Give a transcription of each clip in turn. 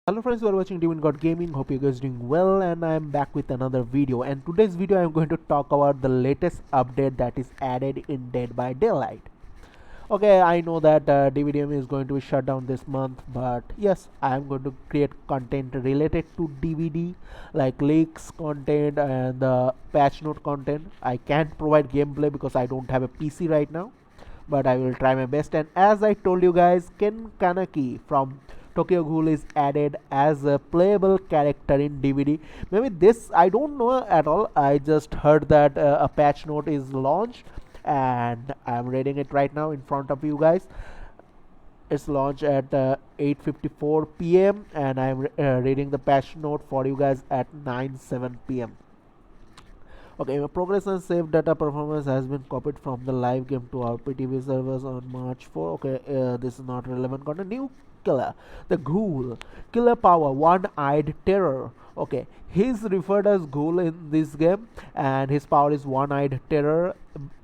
Hello friends, you are watching DBD Gaming. Hope you guys doing well, and I am back with another video. And today's video I am going to talk about the latest update that is added in Dead by Daylight. Okay, I know that DBDM is going to be shut down this month, but yes, I am going to create content related to DBD, like leaks content and patch note content. I can't provide gameplay because I don't have a PC right now, but I will try my best. And as I told you guys, Ken Kaneki from Tokyo Ghoul is added as a playable character in DBD. Maybe this I don't know at all. I just heard that a patch note is launched, and I'm reading it right now in front of you guys. It's launched at 8:54 p.m. and I'm reading the patch note for you guys at 9:07 p.m. Okay, progress and save data performance has been copied from the live game to our PTV servers on March 4. Okay, this is not relevant content. New killer, the Ghoul. Killer power, one-eyed terror. Okay, he's referred as Ghoul in this game, and his power is one-eyed terror.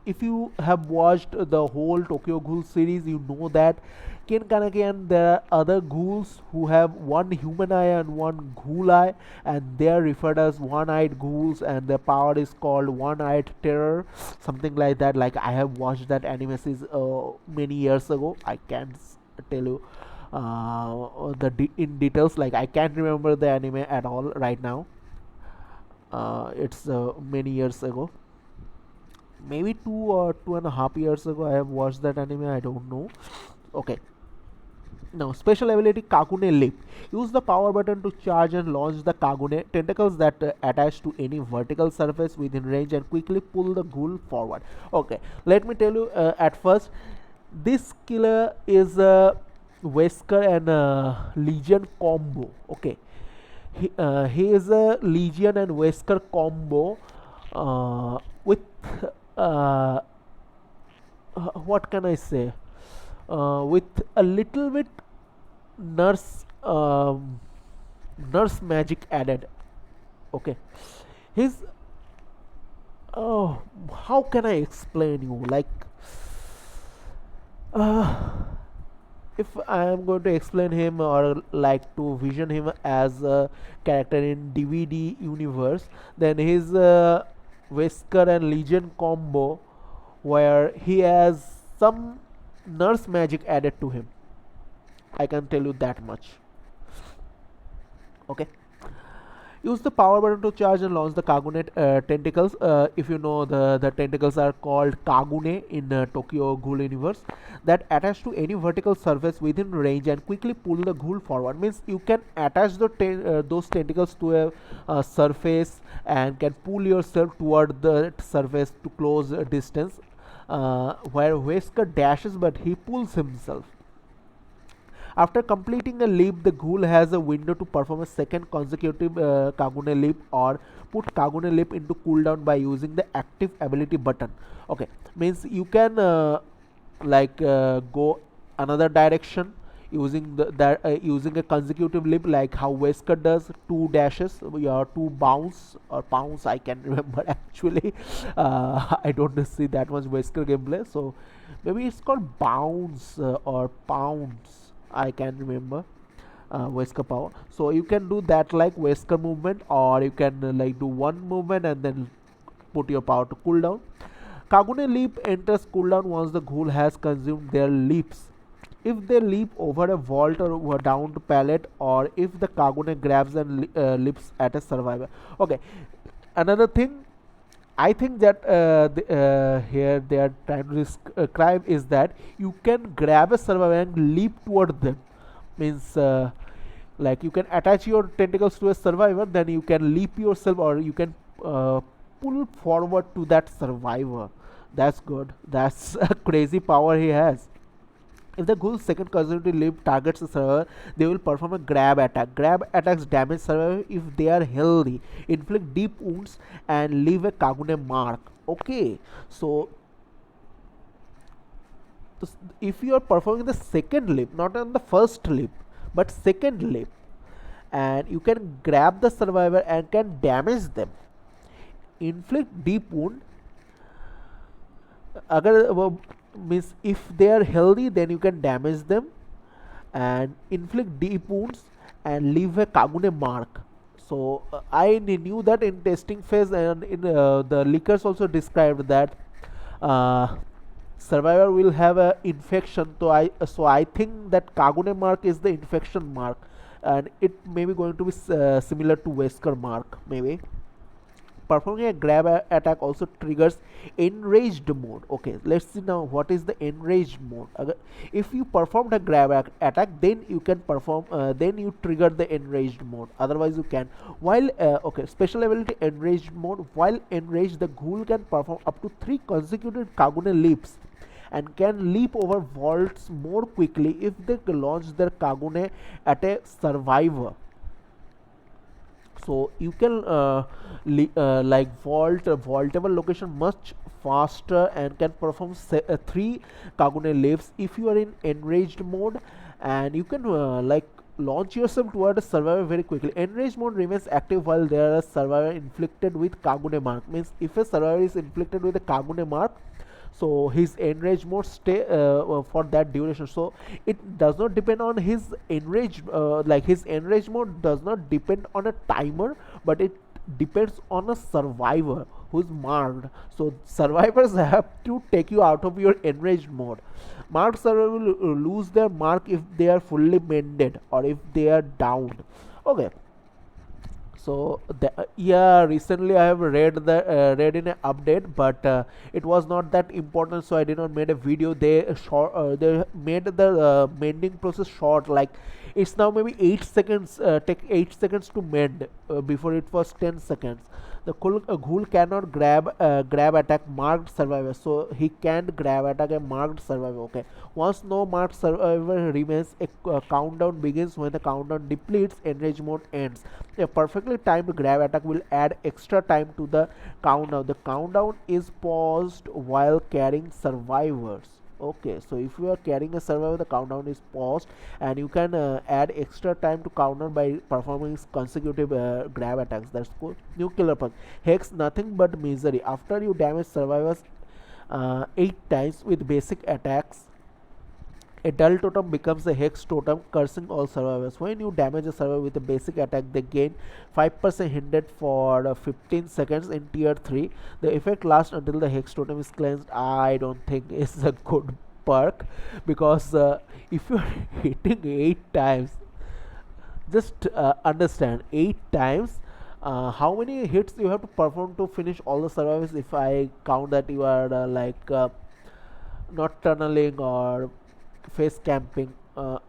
If you have watched the whole Tokyo Ghoul series, you know that Ken Kaneki and there are other ghouls who have one human eye and one ghoul eye, and they are referred as one-eyed ghouls, and their power is called one-eyed terror, something like that. Like, I have watched that anime series many years ago. I can't tell you in details. Like, I can't remember the anime at all right now. It's many years ago, maybe 2 or 2.5 years ago I have watched that anime. I don't know. Okay, now, special ability Kagune Leap. Use the power button to charge and launch the Kagune tentacles that attach to any vertical surface within range and quickly pull the ghoul forward. Okay, let me tell you at first, this killer is a Wesker and Legion combo. Okay, he is a Legion and Wesker combo with uh, what can I say? With a little bit nurse nurse magic added. Okay, his oh, how can I explain you? Like, uh, if I am going to explain him or like to vision him as a character in DVD universe, then his Wesker and Legion combo, where he has some nurse magic added to him. I can tell you that much. Okay. Use the power button to charge and launch the Kagune tentacles. If you know, the tentacles are called Kagune in Tokyo Ghoul universe, that attach to any vertical surface within range and quickly pull the ghoul forward. Means you can attach those tentacles to a surface and can pull yourself toward the surface to close a distance. Where Wesker dashes, but he pulls himself. After completing a leap, the ghoul has a window to perform a second consecutive Kagune leap or put Kagune leap into cooldown by using the active ability button. Okay, means you can go another direction using using a consecutive leap, like how Wesker does, two dashes or two bounce or pounce. I can remember actually. I don't see that much Wesker gameplay, so maybe it's called bounce or pounds. I can remember Wesker power. So you can do that like Wesker movement, or you can like do one movement and then put your power to cooldown. Kagune leap enters cooldown once the ghoul has consumed their leaps. If they leap over a vault or over down to pallet, or if the Kagune grabs and leaps at a survivor. Okay, another thing I think that here they are trying to describe is that you can grab a survivor and leap toward them. Means like you can attach your tentacles to a survivor, then you can leap yourself, or you can pull forward to that survivor. That's good. That's a crazy power he has. If the ghoul's second consecutive leap targets the server, they will perform a grab attack. Grab attacks damage server if they are healthy, inflict deep wounds, and leave a Kagune mark. Okay, so if you are performing the second leap, not on the first leap, but second leap, and you can grab the survivor and can damage them, inflict deep wound. अगर वो means if they are healthy, then you can damage them and inflict deep wounds and leave a Kagune mark. So I knew that in testing phase, and in the leakers also described that uh, survivor will have a infection. So I think that Kagune mark is the infection mark, and it may be going to be similar to Wesker mark maybe. Performing a grab attack also triggers enraged mode. Okay, let's see now what is the enraged mode. If you performed a grab attack, then you can perform then you trigger the enraged mode, otherwise you can. While okay, special ability enraged mode. While enraged, the ghoul can perform up to 3 consecutive Kagune leaps and can leap over vaults more quickly if they launch their Kagune at a survivor. So you can like vaultable location much faster and can perform 3 Kagune leaps if you are in enraged mode, and you can like launch yourself toward a survivor very quickly. Enraged mode remains active while there are survivor inflicted with Kagune mark. Means if a survivor is inflicted with a Kagune mark, so his enrage mode stay for that duration. So it does not depend on his enrage, like his enrage mode does not depend on a timer, but it depends on a survivor who's marked. So survivors have to take you out of your enraged mode. Marked survivor will lose their mark if they are fully mended or if they are down. Okay, so yeah, recently I have read in an update, but it was not that important, so I did not made a video. They made the mending process short, like it's now maybe 8 seconds, take 8 seconds to mend, before it was 10 seconds. The ghoul cannot grab attack marked survivor, so he can't grab attack a marked survivor. Okay, once no marked survivor remains, a countdown begins. When the countdown depletes, enrage mode ends. A perfectly timed grab attack will add extra time to the countdown. The countdown is paused while carrying survivors. Okay, so if you are carrying a survivor, the countdown is paused, and you can add extra time to countdown by performing consecutive grab attacks. That's cool. New killer punch. Hex, nothing but misery. After you damage survivors 8 times with basic attacks, a dull totem becomes a hex totem, cursing all survivors. When you damage a survivor with a basic attack, they gain 5% hit rate for 15 seconds in tier 3. The effect lasts until the hex totem is cleansed. I don't think it's a good perk, because if you're hitting 8 times, just understand 8 times. How many hits you have to perform to finish all the survivors? If I count that you are not tunneling or face camping, or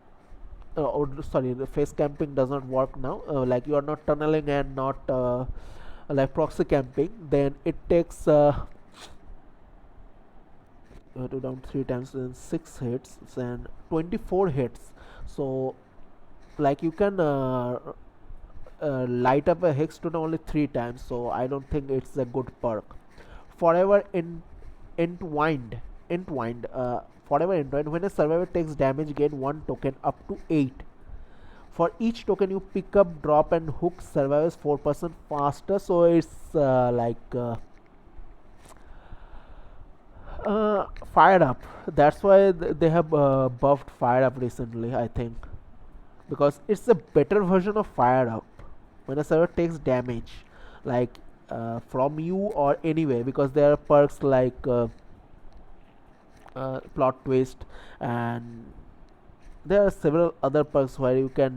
sorry, the face camping does not work now, like you are not tunneling and not like proxy camping, then it takes to down 3 times and 6 hits and 24 hits. So like you can light up a hex to only 3 times, so I don't think it's a good perk. Forever entwined. Forever entwined. When a survivor takes damage, gain 1 token up to 8. For each token you pick up, drop and hook survivors 4% faster. So it's fired up. That's why they have buffed fired up recently, I think, because it's a better version of fired up. When a server takes damage, like from you or anywhere, because there are perks like plot twist, and there are several other perks where you can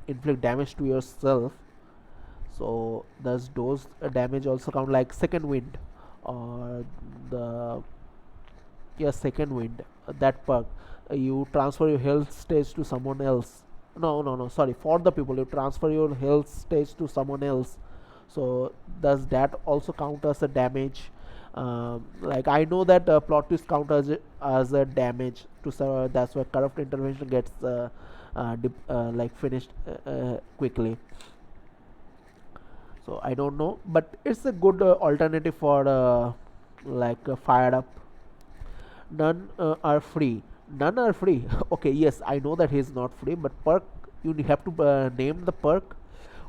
inflict damage to yourself. So does those damage also count, like second wind or the second wind, that perk, you transfer your health stage to someone else. No, sorry, for the people you transfer your health stage to someone else. So does that also count as a damage? Like I know that plot twist count as a damage to server. That's why corrupt intervention gets like finished quickly. So I don't know, but it's a good alternative for fired up. None are free. None are free. Okay, yes, I know that he is not free, but perk, you have to name the perk.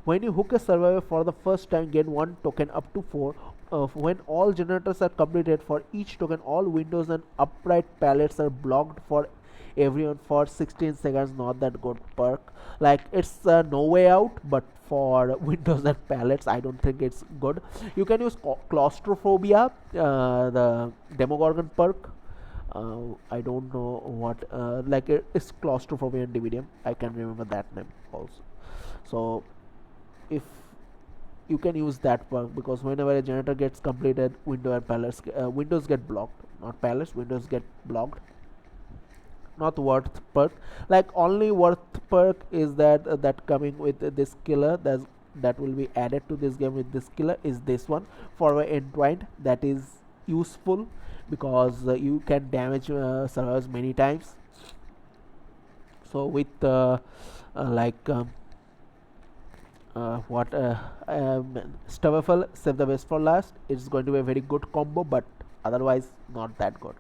When you hook a survivor for the first time, gain 1 token up to 4. When all generators are completed, for each token all windows and upright pallets are blocked for everyone for 16 seconds. Not that good perk. Like it's no way out, but for Windows and palettes I don't think it's good. You can use claustrophobia, the Demogorgon perk. I don't know what like it's claustrophobia and DBD. I can remember that name also. So if you can use that perk, because whenever a generator gets completed, windows get blocked, not palettes, windows get blocked. Not worth perk. Like only worth perk is that that coming with this killer, that will be added to this game with this killer, is this one, for entwined. That is useful because you can damage servers many times. So with like what Stubberful, save the best for last. It's going to be a very good combo, but otherwise not that good.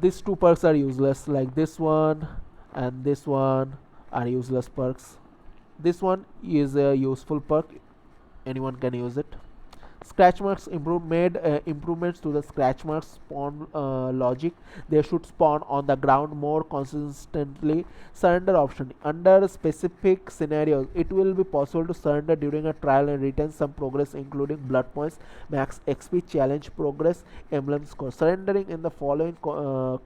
These two perks are useless, like this one and this one are useless perks. This one is a useful perk, anyone can use it. Scratch marks made improvements to the scratch marks spawn logic. They should spawn on the ground more consistently. Surrender option: under specific scenarios it will be possible to surrender during a trial and retain some progress, including blood points, max XP, challenge progress, emblem score. Surrendering in the following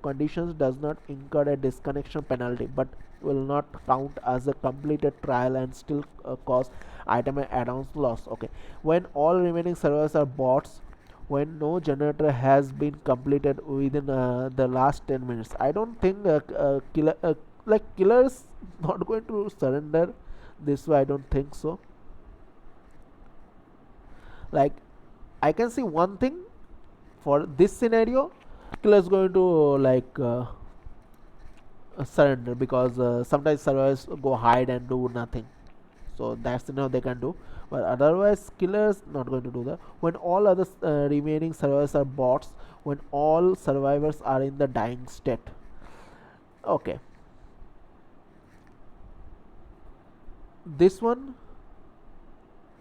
conditions does not incur a disconnection penalty, but will not count as a completed trial and still cause item and add-ons loss. Okay, when all remaining servers are bots, when no generator has been completed within the last 10 minutes. I don't think killer is not going to surrender this way. I don't think so. Like I can see one thing, for this scenario killer is going to like surrender, because sometimes servers go hide and do nothing, so that's enough they can do. But otherwise killers not going to do that. When all other remaining servers are bots, when all survivors are in the dying state. Okay, this one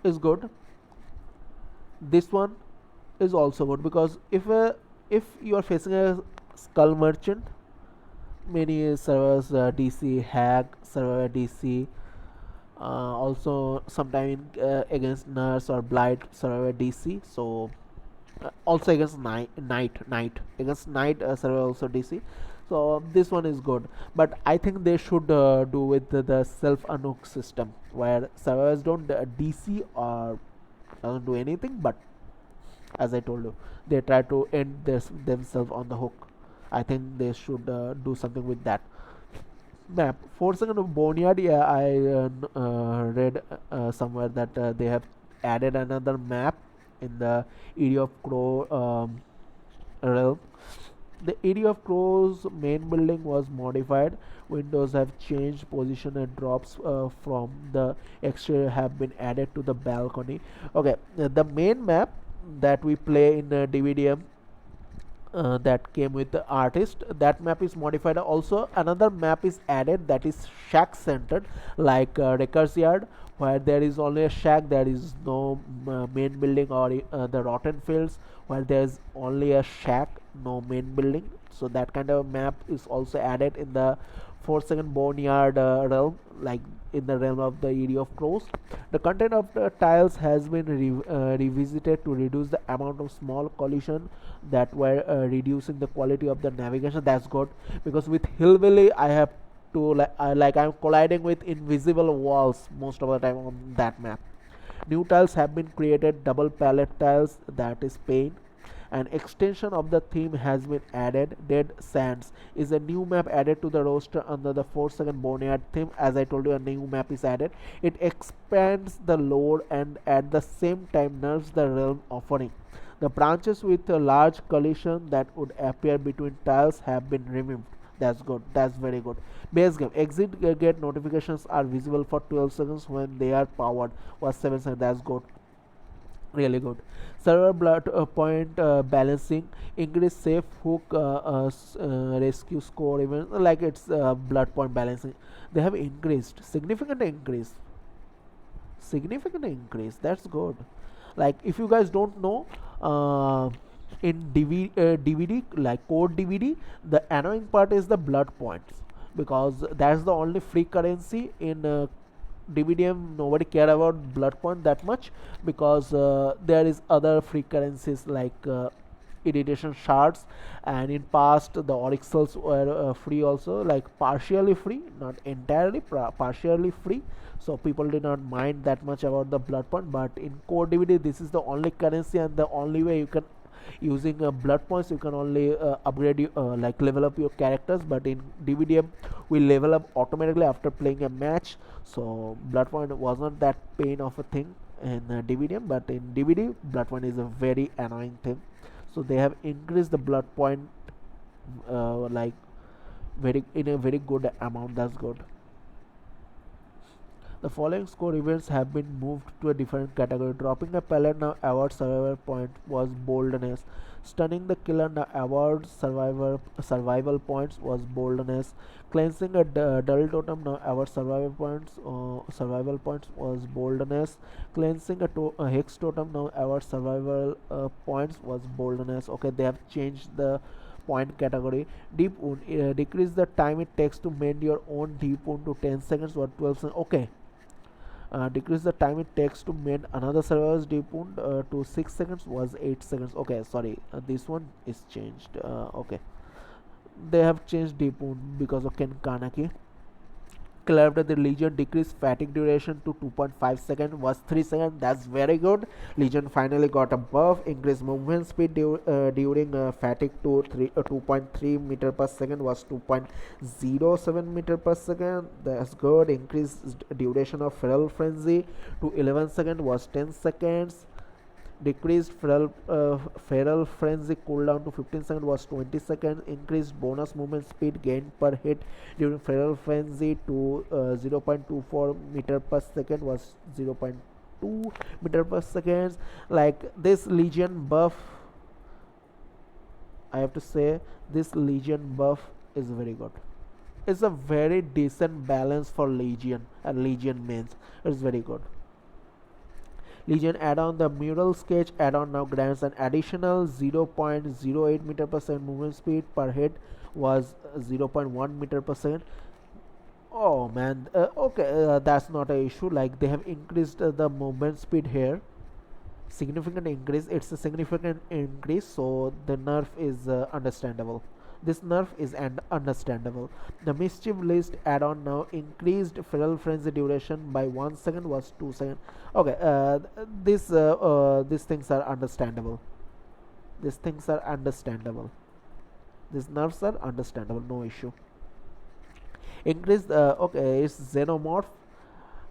is good, this one is also good, because if you are facing a skull merchant, many servers DC hack, server DC, also sometime against nurse or blight, server DC. So also against night against night server also DC. So this one is good, but I think they should do with the self unhook system, where servers don't DC or doesn't do anything, but as I told you, they try to end themselves on the hook. I think they should do something with that. Map 4 second of Boneyard. Yeah, I read somewhere that they have added another map in the area of Crow realm. The area of Crow's main building was modified. Windows have changed position, and drops from the exterior have been added to the balcony. Okay, the main map that we play in DVDM, that came with the artist, that map is modified. Also another map is added, that is shack centered, like Wrecker's Yard, where there is only a shack, there is no main building, or the Rotten Fields, where there is only a shack, no main building. So that kind of map is also added in the 4 second Boneyard realm, like in the realm of the area of Crows. The content of the tiles has been revisited to reduce the amount of small collision that were reducing the quality of the navigation. That's good, because with Hillbilly I have to like I'm colliding with invisible walls most of the time on that map. New tiles have been created, double palette tiles, that is pain. An extension of the theme has been added. Dead Sands is a new map added to the roster under the 4 second Boneyard theme. As I told you, a new map is added. It expands the lore and at the same time nerfs the realm offering. The branches with a large collision that would appear between tiles have been removed. That's good. That's very good. Base game. Exit gate notifications are visible for 12 seconds when they are powered. Was 7 seconds. That's good. Really good. Server blood point balancing, increase safe hook rescue score, even like it's blood point balancing. They have increased, significant increase. That's good. Like if you guys don't know, In DVD, like code DVD, the annoying part is the blood points, because that's the only free currency in DBDM. Nobody care about blood point that much, because there is other free currencies like irradiation shards, and in past the orixels were free also, like partially free, not entirely, partially free. So people did not mind that much about the blood point, but in core DVD this is the only currency, and the only way you can, using blood points, you can only upgrade you, like level up your characters. But in DBDM we level up automatically after playing a match, so blood point was not that pain of a thing in DBDM. But in DVD, blood point is a very annoying thing, so they have increased the blood point, like very, in a very good amount. That's good. The following score events have been moved to a different category. Dropping a pellet now awards survivor point was boldness. Stunning the killer now awards survival points was boldness. Cleansing a dull totem now awards survival points was boldness. Cleansing a hex totem now awards survival points was boldness. Okay, they have changed the point category. Deep wound, decrease the time it takes to mend your own deep wound to 10 seconds or 12 seconds. Okay, decrease the time it takes to mend another survivor's deep wound to 6 seconds was 8 seconds. Okay, sorry, this one is changed. Okay, they have changed deep wound because of Ken Kaneki. Cleared the Legion, decreased fatigue duration to 2.5 seconds was 3 seconds. That's very good. Legion finally got a buff. Increased movement speed during fatigue to 2.3 meter per second was 2.07 meter per second. That's good. Increased duration of feral frenzy to 11 seconds was 10 seconds. Decreased feral frenzy cooldown to 15 seconds was 20 seconds. Increased bonus movement speed gained per hit during feral frenzy to 0.24 meter per second was 0.2 meter per second. Like this Legion buff, I have to say, this Legion buff is very good. It's a very decent balance for Legion and Legion mains. It's very good. Legion add-on, the mural sketch add-on now grants an additional 0.08 meter per second movement speed per hit was 0.1 meter per second. Oh man, okay, that's not an issue. Like they have increased the movement speed here, significant increase. It's a significant increase, so the nerf is understandable. This nerf is understandable. The mischief list add-on now increased feral frenzy duration by 1 second was 2 seconds. Okay, these things are understandable. These things are understandable. These nerfs are understandable. No issue. Increased. Okay, it's xenomorph.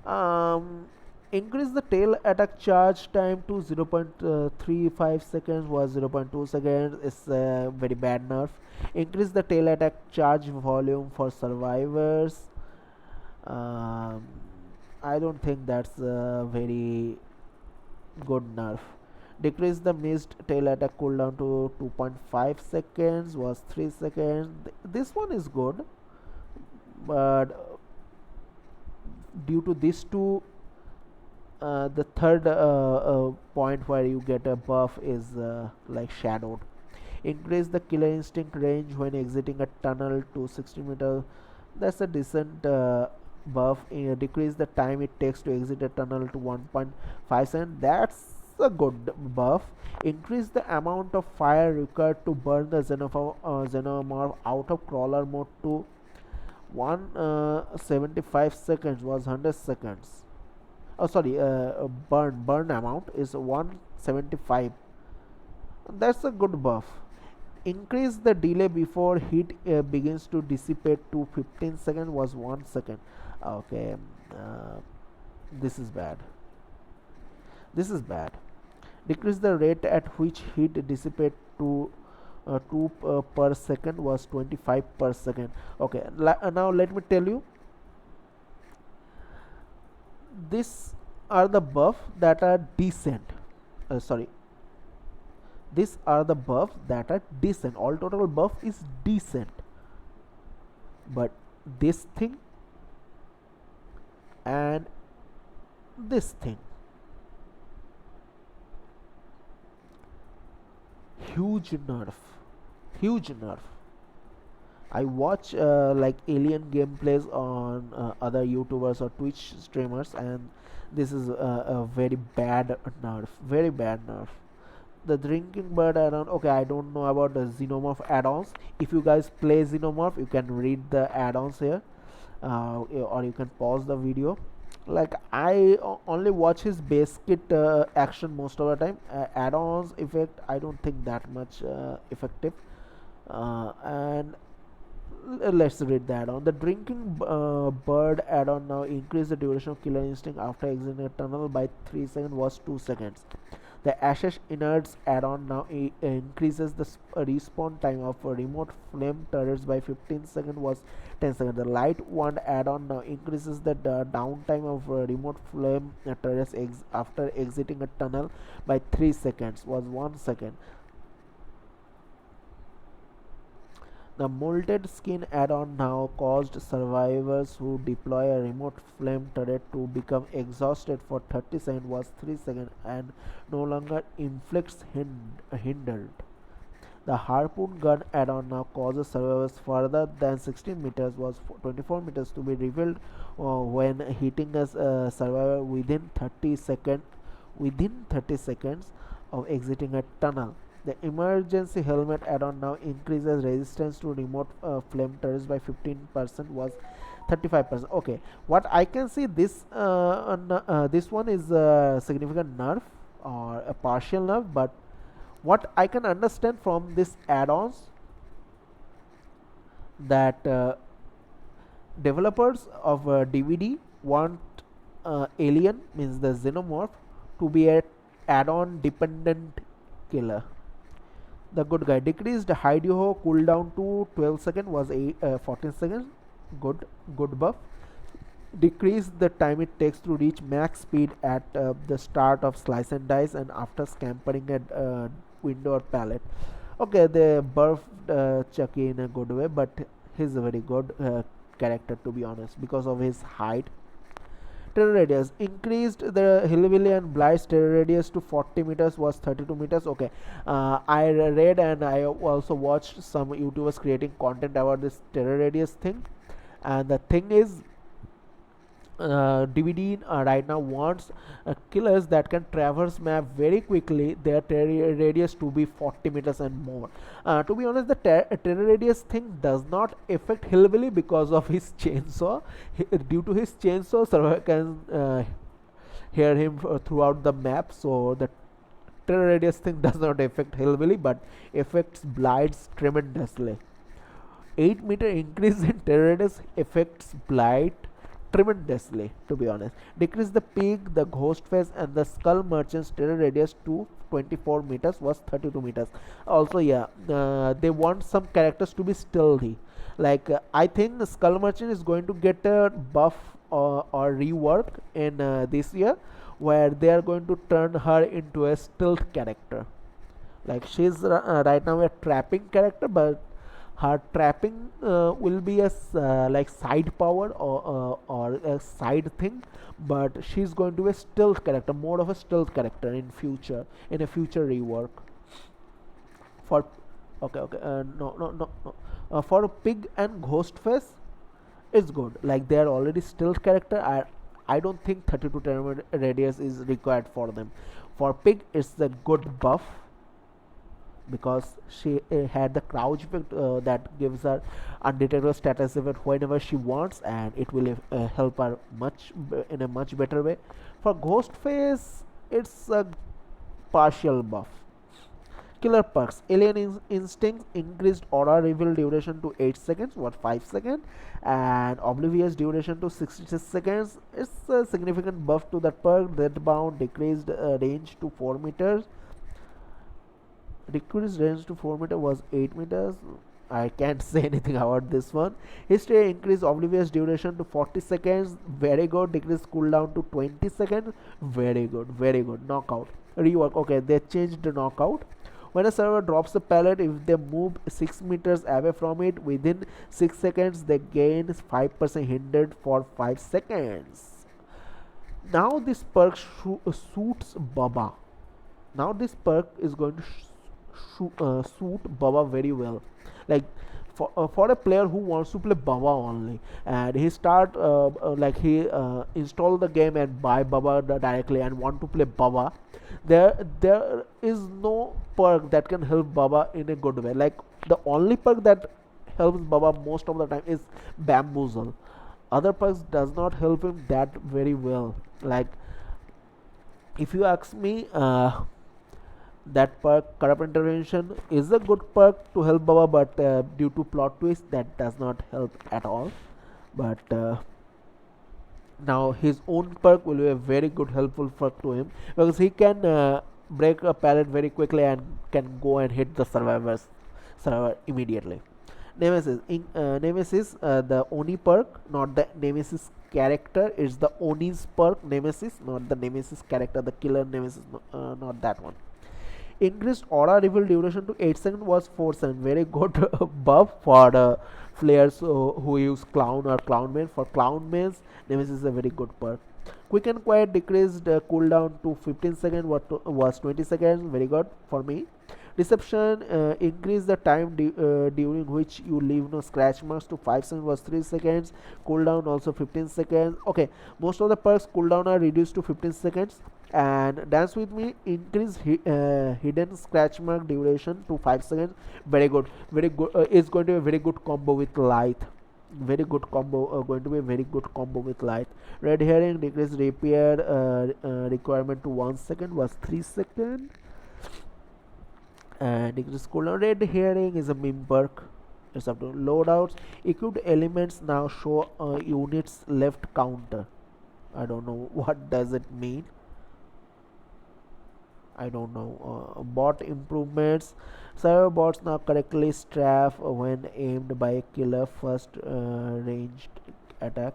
Um, Increase the tail attack charge time to 0.35 seconds was 0.2 seconds. It's a very bad nerf. Increase the tail attack charge volume for survivors. um, I don't think that's a very good nerf. Decrease the missed tail attack cooldown to 2.5 seconds was 3 seconds. This one is good, but due to these two, the third point where you get a buff is like shadowed. Increase the killer instinct range when exiting a tunnel to 60 meters. That's a decent buff. Decrease the time it takes to exit a tunnel to 1.5 seconds. That's a good buff. Increase the amount of fire required to burn the xenomorph out of crawler mode to 175 seconds was 100 seconds. Oh sorry, burn amount is 175. That's a good buff. Increase the delay before heat begins to dissipate to 15 seconds was 1 second. Okay, uh, this is bad. This is bad. Decrease the rate at which heat dissipate to 2 per second was 25 per second. Okay, now let me tell you, these are the buff that are decent. Sorry, these are the buffs that are decent. All total buff is decent, but this thing and this thing, huge nerf, huge nerf. I watch like alien gameplays on other YouTubers or Twitch streamers, and this is a very bad nerf, very bad nerf. The drinking bird add-on, okay, I don't know about the xenomorph add-ons. If you guys play xenomorph, you can read the add-ons here, or you can pause the video. Like I only watch his base kit action most of the time. Add-ons effect, I don't think that much effective. And let's read the add-on. The drinking bird add-on now increase the duration of killer instinct after exiting a tunnel by 3 seconds was 2 seconds. The Ashes Innards add-on now increases the respawn time of remote flame turrets by 15 seconds was 10 seconds. The Light Wand add-on now increases the downtime of remote flame turrets after exiting a tunnel by 3 seconds was 1 second. The Molted Skin add-on now caused survivors who deploy a remote flame turret to become exhausted for 30 seconds was 3 seconds and no longer inflicts hindered. The Harpoon Gun add-on now causes survivors further than 16 meters was 24 meters to be revealed when hitting a survivor within 30 seconds of exiting a tunnel. The Emergency Helmet add-on now increases resistance to remote flame turrets by 15% was 35%. Okay, what I can see, this this one is a significant nerf or a partial nerf, but what I can understand from this add-ons, that developers of DBD want alien, means the xenomorph, to be a add-on dependent killer. The good guy decreased Hide-Ho cooldown to 12 seconds was 14 seconds. Good buff. Decreased the time it takes to reach max speed at the start of Slice and Dice and after scampering at window or pallet. Okay, they buffed Chucky in a good way, but he's a very good character, to be honest, because of his height. Terror radius increased the Hillbilly and Blight's terror radius to 40 meters was 32 meters. Okay, I read and I also watched some YouTubers creating content about this terror radius thing, and the thing is, DVD right now wants killers that can traverse map very quickly, their terror radius to be 40 meters and more. To be honest, the terror radius thing does not affect Hillbilly because of his chainsaw. Due to his chainsaw, survivor can hear him throughout the map, so the terror radius thing does not affect Hillbilly but affects Blights tremendously. 8-meter increase in terror radius affects Blight tremendously, to be honest. Decrease the Pig, the Ghostface and the Skull Merchant's terror radius to 24 meters was 32 meters. Also, yeah, they want some characters to be stealthy. Like I think Skull Merchant is going to get a buff or rework in this year, where they are going to turn her into a stealth character. Like she's right now a trapping character, but her trapping will be a like side power or a side thing, but she's going to be a stealth character, more of a stealth character in future, in a future rework. For for Pig and Ghostface, it's good. Like they are already stealth character. I don't think 32 term radius is required for them. For Pig, it's a good buff because she had the crouch effect that gives her undetectable status effect whenever she wants, and it will help her in a much better way. For Ghostface, it's a partial buff. Killer perks: Alien Instincts increased aura reveal duration to 8 seconds, what 5 seconds, and Oblivious duration to 66 seconds. It's a significant buff to that perk. Deadbound decreased range to 4 meters. Decreased range to 4 meters was 8 meters. I can't say anything about this one. History increased Oblivious duration to 40 seconds. Very good. Decreased cooldown to 20 seconds. Very good. Very good. Knockout. Rework. Okay, they changed the knockout. When a server drops a pallet, if they move 6 meters away from it within 6 seconds, they gain 5% hindered for 5 seconds. Now this perk suits Baba. Now this perk is going to suit Baba very well. Like for a player who wants to play Baba only, and he start like he install the game and buy Baba directly and want to play Baba, there is no perk that can help Baba in a good way. Like the only perk that helps Baba most of the time is Bamboozle. Other perks does not help him that very well. Like if you ask me, that perk corrupt intervention is a good perk to help Baba, but due to plot twist that does not help at all. But now his own perk will be a very good helpful perk to him, because he can break a pallet very quickly and can go and hit the server immediately. Nemesis, the Oni perk, not the Nemesis character. It's the Oni's perk, Nemesis, not the Nemesis character, the killer Nemesis, not that one. Increased aura reveal duration to 8 seconds was 4 seconds. Very good buff for the players who use clown or clown main. For clown mains, Nemesis is a very good perk. Quick and quiet decreased cooldown to 15 seconds, what was 20 seconds. Very good for me. Deception increase the time during which you leave no scratch marks to 5 seconds, was 3 seconds. Cooldown also 15 seconds. Okay, most of the perks cooldown are reduced to 15 seconds. And dance with me increase hidden scratch mark duration to 5 seconds. Very good, very good. It's going to be a very good combo with light. Very good combo, going to be a very good combo with light. Red herring decrease rapier requirement to 1 second, was 3 seconds. And decrease cooldown. Red herring is a meme perk. It's up to loadouts. Equipped elements now show units left counter. I don't know what does it mean. I don't know. Bot improvements. Server bots now correctly strafe when aimed by a killer first ranged attack.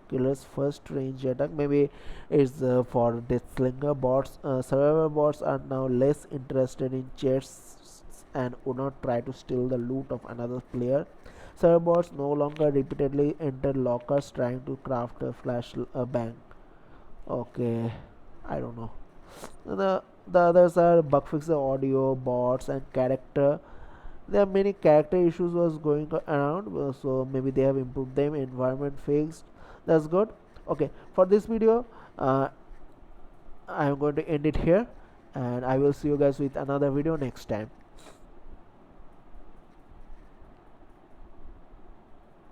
Killer's first range attack. Maybe it's for death slinger bots. Survivor bots are now less interested in chests and would not try to steal the loot of another player. Server bots no longer repeatedly enter lockers trying to craft a flash bang. Okay, I don't know. The others are bug fixer, audio, bots, and character. There are many character issues was going around, so maybe they have improved them. Environment fixed. That's good. Okay, for this video, I am going to end it here, and I will see you guys with another video next time.